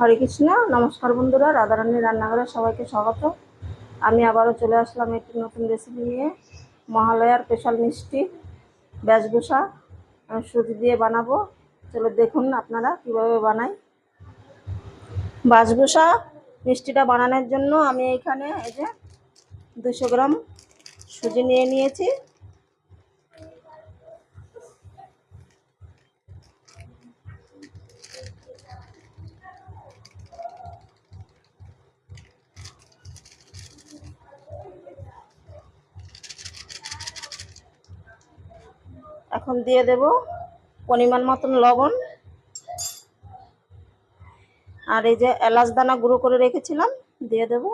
হরে কৃষ্ণ। নমস্কার বন্ধুরা, রাধারানীর রান্নাঘরে সবাইকে স্বাগত। আমি আবারও চলে আসলাম একটি নতুন রেসিপি নিয়ে। মহালয়ার স্পেশাল মিষ্টি ব্যাসবুসা সুজি দিয়ে বানাবো। চলো দেখুন আপনারা কিভাবে বানাই। বাসবুসা মিষ্টিটা বানানোর জন্য আমি এখানে এই যে 200 গ্রাম সুজি নিয়ে নিয়েছি। এখন দিয়ে দেব পরিমাণ মতন লবণ, আর এই যে এলাচ দানা গুঁড়ো করে রেখেছিলাম দিয়ে দেব।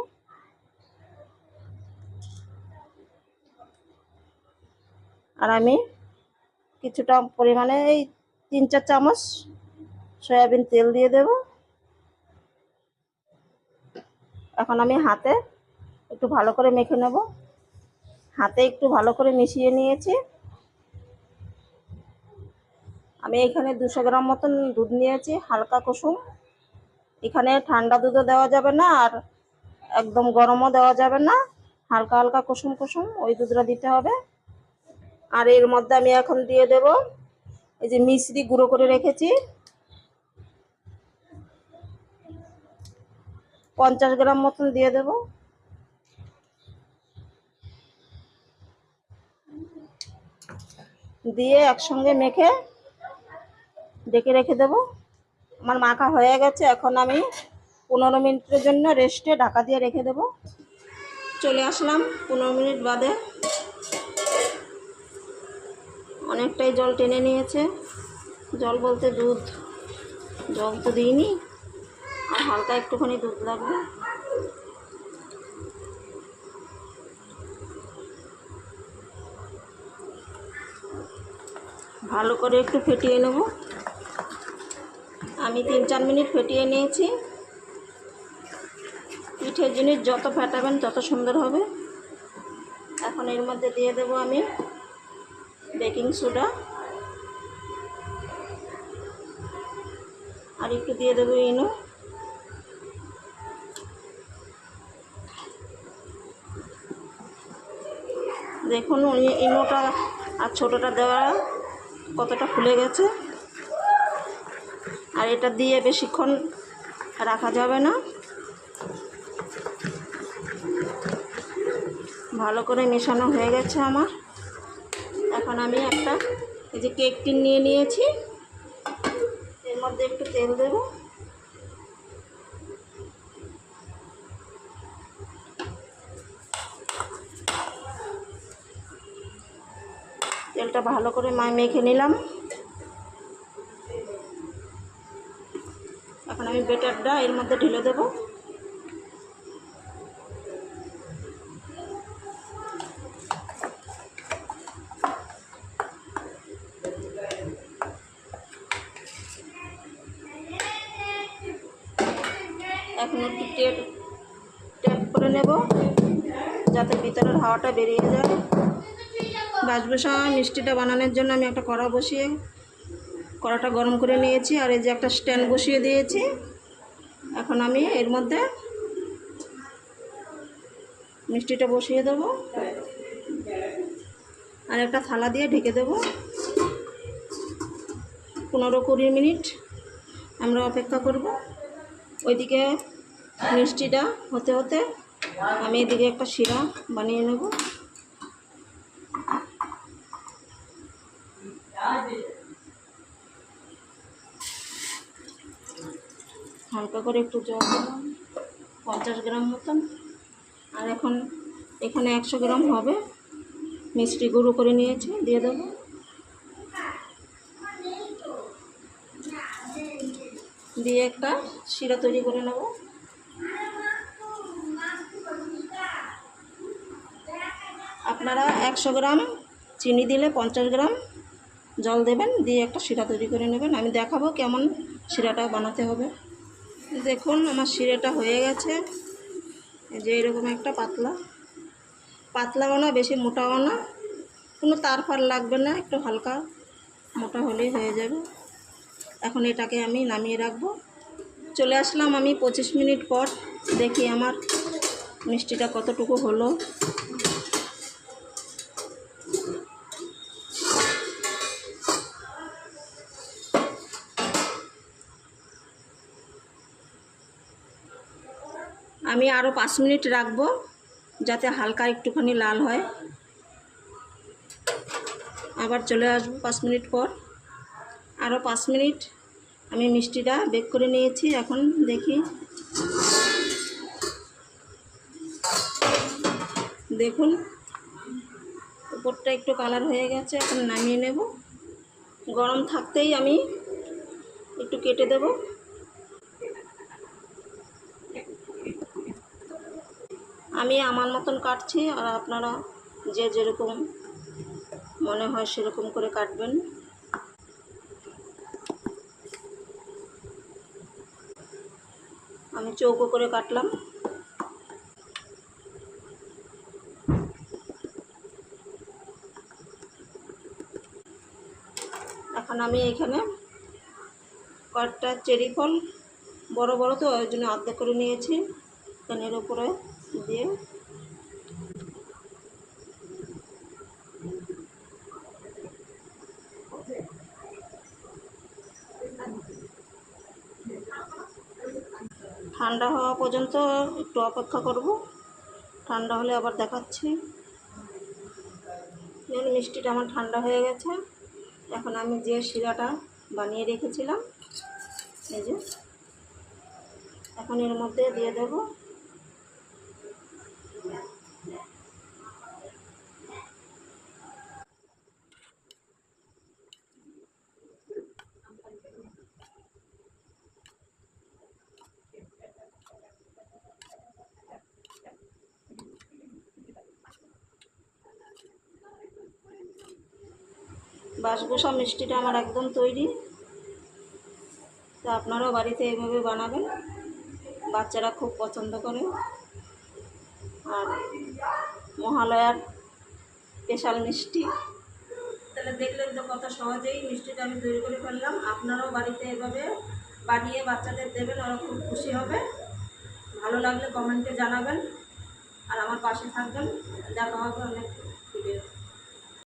আর আমি কিছুটা পরিমাণে এই 3-4 চামচ সয়াবিন তেল দিয়ে দেব। এখন আমি হাতে একটু ভালো করে মেখে নেব। হাতে একটু ভালো করে মিশিয়ে নিয়েছি। আমি এখানে 200 গ্রাম মতন দুধ নিয়েছি, হালকা কুসুম। এখানে ঠান্ডা দুধও দেওয়া যাবে না, আর একদম গরমও দেওয়া যাবে না। হালকা হালকা কুসুম কুসুম ওই দুধটা দিতে হবে। আর এর মধ্যে আমি এখন দিয়ে দেব এই যে মিশ্রি গুঁড়ো করে রেখেছি, 50 গ্রাম মতন দিয়ে দেব। দিয়ে একসঙ্গে মেখে ডেকে রেখে দেব। আমার মাখা হয়ে গেছে। এখন আমি 15 মিনিটের জন্য রেস্টে ঢাকা দিয়ে রেখে দেব। চলে আসলাম 15 মিনিট বাদে। অনেকটাই জল টেনে নিয়েছে। জল বলতে দুধ, জল তো দিইনি, আর হালকা একটুখানি দুধ লাগবে। ভালো করে একটু ফেটিয়ে নেব। আমি 3-4 মিনিট ফেটিয়ে নিয়েছি। পিঠের জিনিস যত ফেটাবেন তত সুন্দর হবে। এখন এর মধ্যে দিয়ে দেব আমি বেকিং সোডা, আর একটু দিয়ে দেবো ইনো। দেখুন ইনোটা আর ছোটোটা দেওয়া কতটা ফুলে গেছে। আর এটা দিয়ে বেশিক্ষণ রাখা যাবে না। ভালো করে মেশানো হয়ে গেছে আমার। এখন আমি একটা এই যে কেক টিন নিয়ে নিয়েছি, এর মধ্যে একটু তেল দেব। তেলটা ভালো করে মেখে নিলাম। এখন আমি ব্যাটারটা এর মধ্যে ঢেলে দেব। এখন একটু ট্যাপ করে নেব যাতে ভিতরের হাওয়াটা বেরিয়ে যায়। বাসবুসা মিষ্টিটা বানানোর জন্য আমি একটা কড়া বসিয়ে কড়াটা গরম করে নিয়েছি, আর এই যে একটা স্ট্যান্ড বসিয়ে দিয়েছি। এখন আমি এর মধ্যে মিষ্টিটা বসিয়ে দেব, আর একটা থালা দিয়ে ঢেকে দেব। 15-20 মিনিট আমরা অপেক্ষা করব। ওইদিকে মিষ্টিটা হতে হতে আমি এদিকে একটা শিরা বানিয়ে নেব। হালকা করে একটু জল দিলাম, 50 গ্রাম মতন। আর এখন এখানে 100 গ্রাম হবে মিষ্টি গুঁড়ো করে নিয়েছি, দিয়ে দেব। দিয়ে একটা শিরা তৈরি করে নেব। আপনারা 100 গ্রাম চিনি দিলে 50 গ্রাম জল দেবেন, দিয়ে একটা শিরা তৈরি করে নেবেন। আমি দেখাবো কেমন শিরাটা বানাতে হবে। দেখুন আমার শিরাটা হয়ে গেছে। যে এরকম একটা পাতলা পাতলাও না, বেশি মোটাও না, কোনো তার ফার লাগবে না, একটু হালকা মোটা হলেই হয়ে যাবে। এখন এটাকে আমি নামিয়ে রাখবো। চলে আসলাম আমি 25 মিনিট পর। দেখি আমার মিষ্টিটা কতটুকু হলো। আমি আরও 5 মিনিট রাখবো যাতে হালকা একটুখানি লাল হয়। আবার চলে আসবো 5 মিনিট পর। আরও 5 মিনিট আমি মিষ্টিটা বেক করে নিয়েছি। এখন দেখি, দেখুন উপরটা একটু কালার হয়ে গেছে। এখন নামিয়ে নেব। গরম থাকতেই আমি একটু কেটে দেব। আমি আমার মতন কাটছি, আর আপনারা যে যেরকম মনে হয় সেরকম করে কাটবেন। আমি চৌকো করে কাটলাম। এখন আমি এখানে কয়েকটা চেরি ফল, বড় বড় তো ওই জন্য অর্ধেক করে নিয়েছি, এর উপরে দিয়ে ঠান্ডা হওয়া পর্যন্ত একটু অপেক্ষা করব। ঠান্ডা হলে আবার দেখাচ্ছি। মিষ্টিটা আমার ঠান্ডা হয়ে গেছে। এখন আমি যে শিরাটা বানিয়ে রেখেছিলাম, এই যে, এখন এর মধ্যে দিয়ে দেব। বাসগোসা মিষ্টিটা আমার একদম তৈরি। তো আপনারাও বাড়িতে এভাবে বানাবেন, বাচ্চারা খুব পছন্দ করে। আর মহালয়ার স্পেশাল মিষ্টি। তাহলে দেখলেন তো কত সহজেই মিষ্টিটা আমি তৈরি করে ফেললাম। আপনারাও বাড়িতে এভাবে বানিয়ে বাচ্চাদের দেবেন, ওরা খুব খুশি হবে। ভালো লাগলে কমেন্টে জানাবেন, আর আমার পাশে থাকবেন। দেখা হবে অনেক ভিডিও।